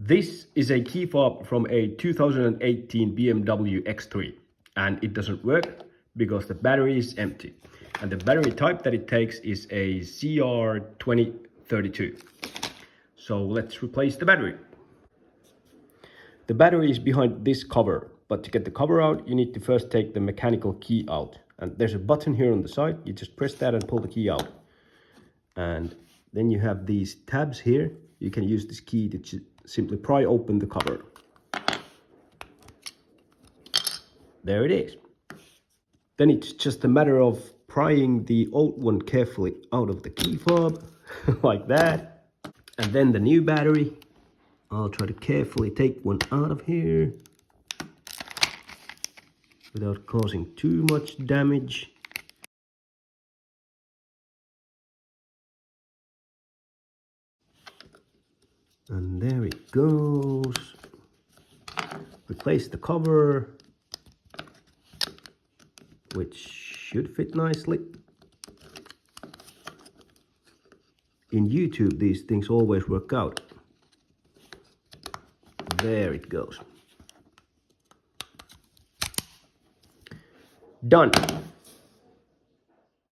This is a key fob from a 2018 BMW X3 and it doesn't work because the battery is empty. And the battery type that it takes is a CR2032. So let's replace the battery. The battery is behind this cover, but to get the cover out, you need to first take the mechanical key out. And there's a button here on the side, you just press that and pull the key out. And then you have these tabs here. You can use this key to simply pry open the cover. There it is. Then it's just a matter of prying the old one carefully out of the key fob, like that. And then the new battery. I'll try to carefully take one out of here without causing too much damage. And there it goes. Replace the cover, which should fit nicely. In YouTube, these things always work out. There it goes. Done.